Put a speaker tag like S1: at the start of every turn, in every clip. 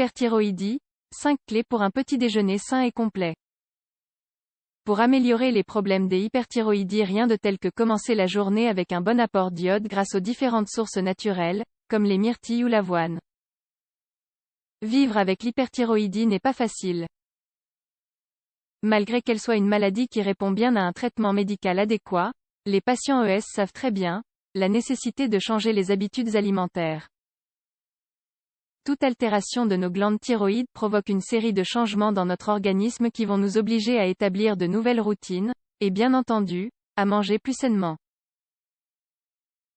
S1: L'hyperthyroïdie, 5 clés pour un petit déjeuner sain et complet. Pour améliorer les problèmes des hyperthyroïdies, rien de tel que commencer la journée avec un bon apport d'iode grâce aux différentes sources naturelles, comme les myrtilles ou l'avoine. Vivre avec l'hyperthyroïdie n'est pas facile. Malgré qu'elle soit une maladie qui répond bien à un traitement médical adéquat, les patients ES savent très bien la nécessité de changer les habitudes alimentaires. Toute altération de nos glandes thyroïdes provoque une série de changements dans notre organisme qui vont nous obliger à établir de nouvelles routines, et bien entendu, à manger plus sainement.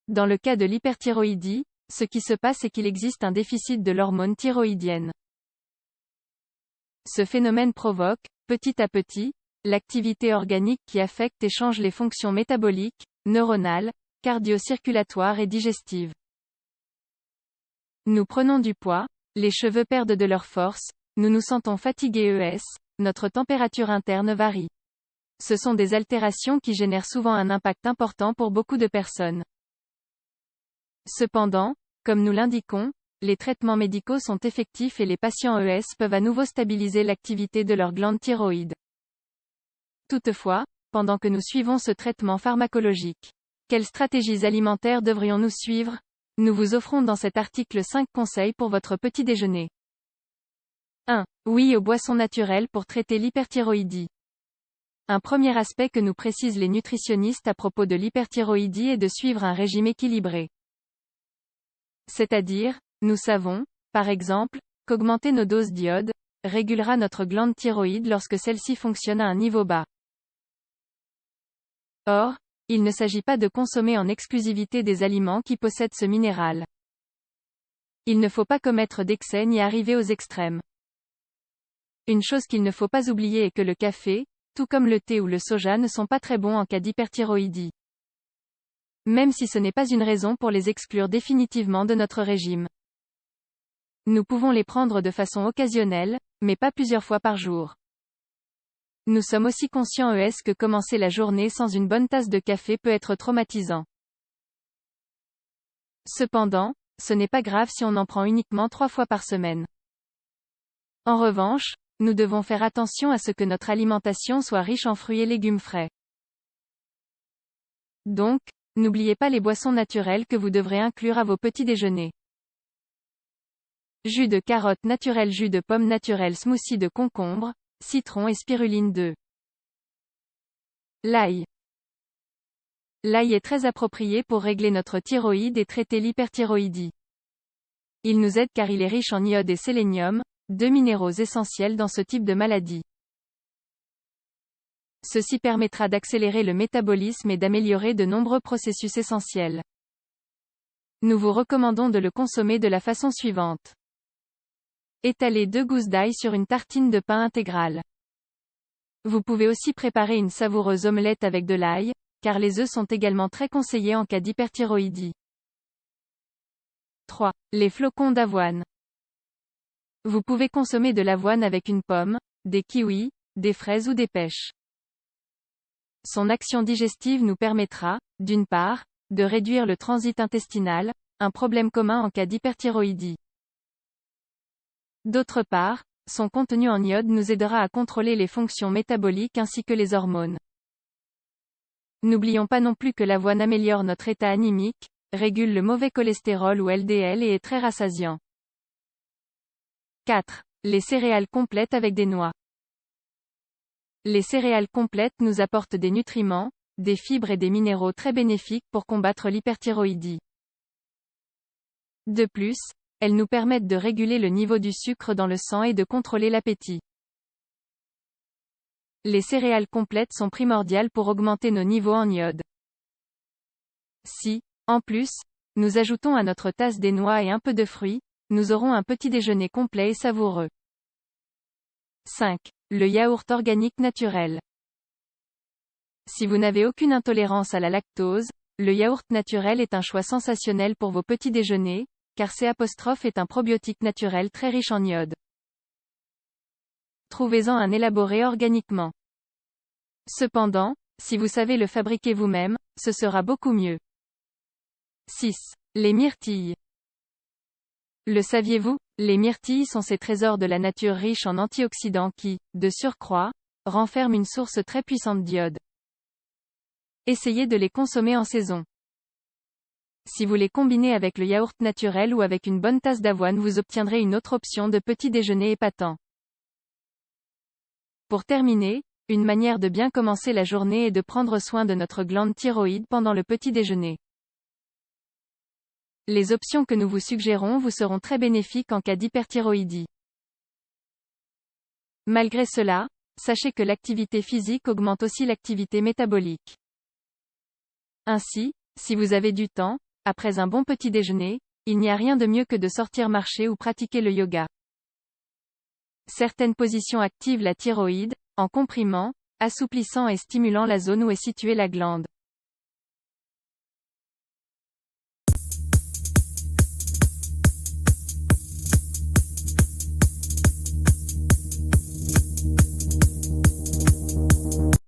S1: Dans le cas de l'hyperthyroïdie, ce qui se passe est qu'il existe un déficit de l'hormone thyroïdienne. Ce phénomène provoque, petit à petit, l'activité organique qui affecte et change les fonctions métaboliques, neuronales, cardio-circulatoires et digestives. Nous prenons du poids, les cheveux perdent de leur force, nous nous sentons fatigués ES, notre température interne varie. Ce sont des altérations qui génèrent souvent un impact important pour beaucoup de personnes. Cependant, comme nous l'indiquons, les traitements médicaux sont effectifs et les patients ES peuvent à nouveau stabiliser l'activité de leur glande thyroïde. Toutefois, pendant que nous suivons ce traitement pharmacologique, quelles stratégies alimentaires devrions-nous suivre ? Nous vous offrons dans cet article 5 conseils pour votre petit déjeuner. 1. Oui aux boissons naturelles pour traiter l'hyperthyroïdie. Un premier aspect que nous précisent les nutritionnistes à propos de l'hyperthyroïdie est de suivre un régime équilibré. C'est-à-dire, nous savons, par exemple, qu'augmenter nos doses d'iode régulera notre glande thyroïde lorsque celle-ci fonctionne à un niveau bas. Or, il ne s'agit pas de consommer en exclusivité des aliments qui possèdent ce minéral. Il ne faut pas commettre d'excès ni arriver aux extrêmes. Une chose qu'il ne faut pas oublier est que le café, tout comme le thé ou le soja, ne sont pas très bons en cas d'hyperthyroïdie. Même si ce n'est pas une raison pour les exclure définitivement de notre régime. Nous pouvons les prendre de façon occasionnelle, mais pas plusieurs fois par jour. Nous sommes aussi conscients ES que commencer la journée sans une bonne tasse de café peut être traumatisant. Cependant, ce n'est pas grave si on en prend uniquement 3 fois par semaine. En revanche, nous devons faire attention à ce que notre alimentation soit riche en fruits et légumes frais. Donc, n'oubliez pas les boissons naturelles que vous devrez inclure à vos petits déjeuners. Jus de carotte naturel, jus de pomme naturel, smoothie de concombre, citron et spiruline 2. L'ail. L'ail est très approprié pour régler notre thyroïde et traiter l'hyperthyroïdie. Il nous aide car il est riche en iode et sélénium, 2 minéraux essentiels dans ce type de maladie. Ceci permettra d'accélérer le métabolisme et d'améliorer de nombreux processus essentiels. Nous vous recommandons de le consommer de la façon suivante. Étalez 2 gousses d'ail sur une tartine de pain intégral. Vous pouvez aussi préparer une savoureuse omelette avec de l'ail, car les œufs sont également très conseillés en cas d'hyperthyroïdie. 3. Les flocons d'avoine. Vous pouvez consommer de l'avoine avec une pomme, des kiwis, des fraises ou des pêches. Son action digestive nous permettra, d'une part, de réduire le transit intestinal, un problème commun en cas d'hyperthyroïdie. D'autre part, son contenu en iode nous aidera à contrôler les fonctions métaboliques ainsi que les hormones. N'oublions pas non plus que l'avoine améliore notre état anémique, régule le mauvais cholestérol ou LDL et est très rassasiant. 4. Les céréales complètes avec des noix. Les céréales complètes nous apportent des nutriments, des fibres et des minéraux très bénéfiques pour combattre l'hyperthyroïdie. De plus, elles nous permettent de réguler le niveau du sucre dans le sang et de contrôler l'appétit. Les céréales complètes sont primordiales pour augmenter nos niveaux en iode. Si, en plus, nous ajoutons à notre tasse des noix et un peu de fruits, nous aurons un petit déjeuner complet et savoureux. 5. Le yaourt organique naturel. Si vous n'avez aucune intolérance à la lactose, le yaourt naturel est un choix sensationnel pour vos petits déjeuners, car C' est un probiotique naturel très riche en iode. Trouvez-en un élaboré organiquement. Cependant, si vous savez le fabriquer vous-même, ce sera beaucoup mieux. 6. Les myrtilles. Le saviez-vous, Les myrtilles sont ces trésors de la nature riches en antioxydants qui, de surcroît, renferment une source très puissante d'iode. Essayez de les consommer en saison. Si vous les combinez avec le yaourt naturel ou avec une bonne tasse d'avoine, vous obtiendrez une autre option de petit déjeuner épatant. Pour terminer, une manière de bien commencer la journée est de prendre soin de notre glande thyroïde pendant le petit déjeuner. Les options que nous vous suggérons vous seront très bénéfiques en cas d'hyperthyroïdie. Malgré cela, sachez que l'activité physique augmente aussi l'activité métabolique. Ainsi, si vous avez du temps, après un bon petit déjeuner, il n'y a rien de mieux que de sortir marcher ou pratiquer le yoga. Certaines positions activent la thyroïde, en comprimant, assouplissant et stimulant la zone où est située la glande.